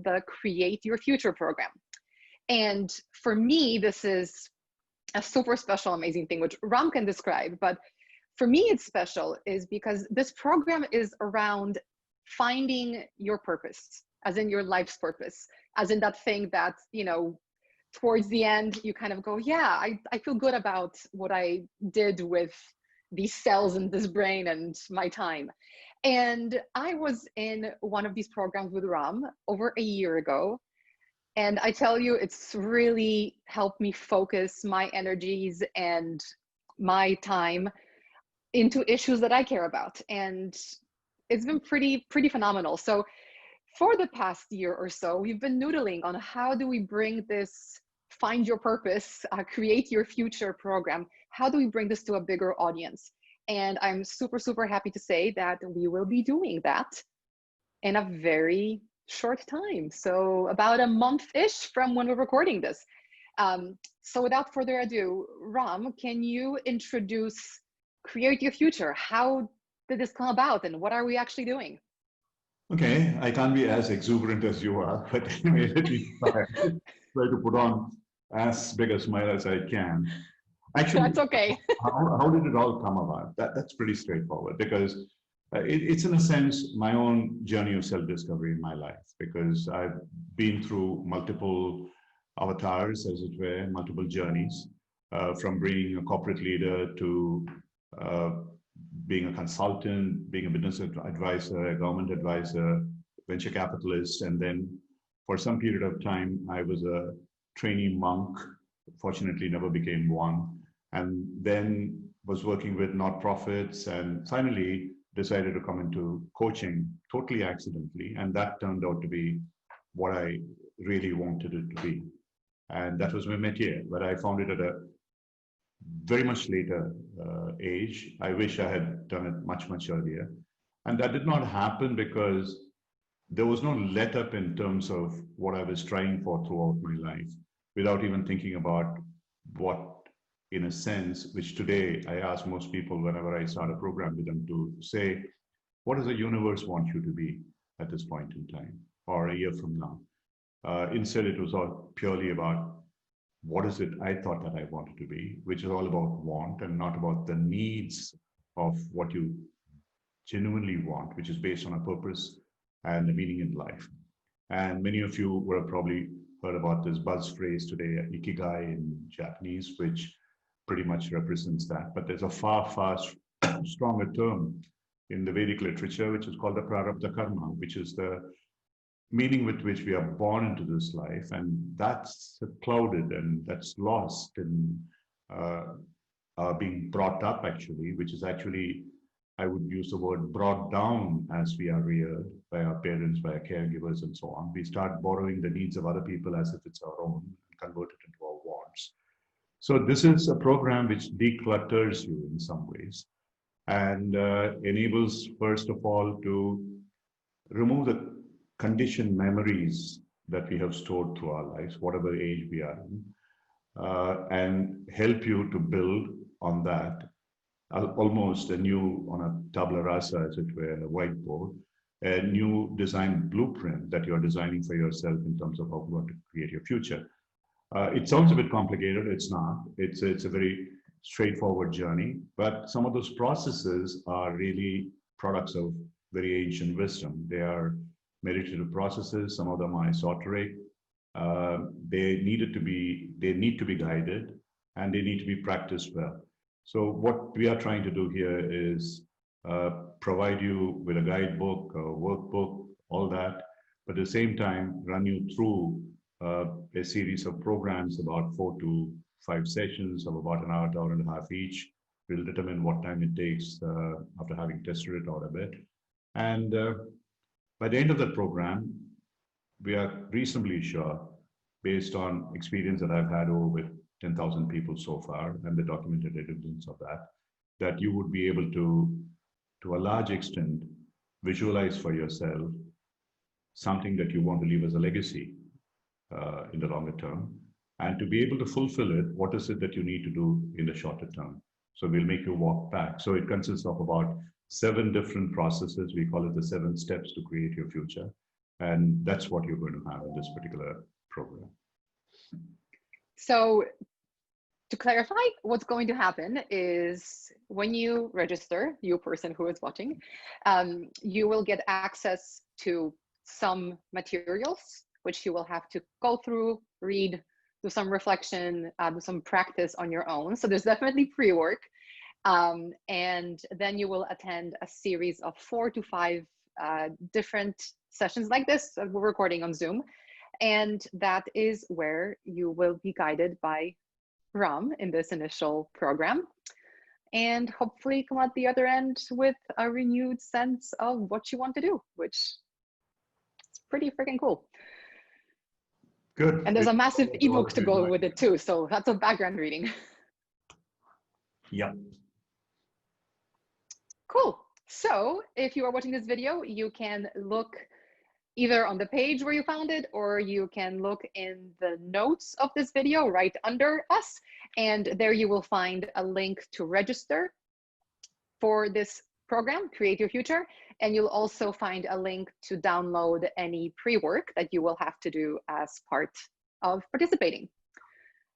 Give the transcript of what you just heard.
the Create Your Future program. And for me, this is a super special, amazing thing, which Ram can describe. But for me, it's special is because this program is around finding your purpose, as in your life's purpose, as in that thing that, you know, towards the end, you kind of go, yeah, I feel good about what I did with these cells in this brain and my time. And I was in one of these programs with Ram over a year ago. And I tell you, it's really helped me focus my energies and my time into issues that I care about. And it's been pretty phenomenal. So for the past year or so, we've been noodling on how do we bring this Find Your Purpose, Create Your Future program, how do we bring this to a bigger audience? And I'm super happy to say that we will be doing that in a very short time. So about a month-ish from when we're recording this. So without further ado, Ram, can you introduce Create Your Future? How did this come about and what are we actually doing? Okay, I can't be as exuberant as you are, but anyway, let me try to put on as big a smile as I can. Actually, that's okay. how did it all come about? That's pretty straightforward because it's in a sense my own journey of self-discovery in my life, because I've been through multiple avatars, as it were, multiple journeys, from being a corporate leader to being a consultant, being a business advisor, a government advisor, venture capitalist, and then for some period of time, I was a trainee monk, fortunately never became one, and then was working with nonprofits, and finally decided to come into coaching totally accidentally, and that turned out to be what I really wanted it to be. And that was my métier, but I found it at a very much later age. I wish I had done it much earlier. And that did not happen because there was no let up in terms of what I was trying for throughout my life, without even thinking about what, in a sense, which today I ask most people whenever I start a program with them to say, what does the universe want you to be at this point in time or a year from now? Instead, it was all purely about what is it I thought that I wanted to be, which is all about want and not about the needs of what you genuinely want, which is based on a purpose and a meaning in life. And many of you would have probably heard about this buzz phrase today, ikigai in Japanese, which pretty much represents that. But there's a far stronger term in the Vedic literature, which is called the prarabdha karma, which is the meaning with which we are born into this life, and that's clouded and that's lost in being brought up, actually, which is actually, I would use the word brought down as we are reared by our parents, by our caregivers, and so on. We start borrowing the needs of other people as if it's our own and convert it into our wants. So this is a program which declutters you in some ways and enables, first of all, to remove the conditioned memories that we have stored through our lives, whatever age we are in, and help you to build on that, almost a new, on a tabula rasa, as it were, a whiteboard, a new design blueprint that you're designing for yourself in terms of how you want to create your future. It sounds a bit complicated. It's not. It's a very straightforward journey, but some of those processes are really products of very ancient wisdom. They are meditative processes. Some of them are esoteric. They need to be guided, and they need to be practiced well. So what we are trying to do here is provide you with a guidebook, a workbook, all that, but at the same time run you through a series of programs, about 4 to 5 sessions of about an hour and a half each. We'll determine what time it takes after having tested it out a bit. And by the end of the program, we are reasonably sure, based on experience that I've had over with 10,000 people so far and the documented evidence of that, that you would be able to a large extent, visualize for yourself something that you want to leave as a legacy in the longer term, and to be able to fulfill it, what is it that you need to do in the shorter term? So we'll make you walk back. So it consists of about 7 different processes. We call it the 7 steps to create your future. And that's what you're going to have in this particular program. So to clarify, what's going to happen is when you register, you person who is watching, you will get access to some materials, which you will have to go through, read, do some reflection, do some practice on your own. So there's definitely pre-work. And then you will attend a series of 4 to 5 different sessions like this. We're recording on Zoom. And that is where you will be guided by Ram in this initial program, and hopefully come out the other end with a renewed sense of what you want to do, which is pretty freaking cool. Good. And there's a massive ebook to go with it too, so that's a background reading. Yep. Cool. So if you are watching this video, you can look either on the page where you found it, or you can look in the notes of this video right under us. And there you will find a link to register for this program, Create Your Future. And you'll also find a link to download any pre-work that you will have to do as part of participating.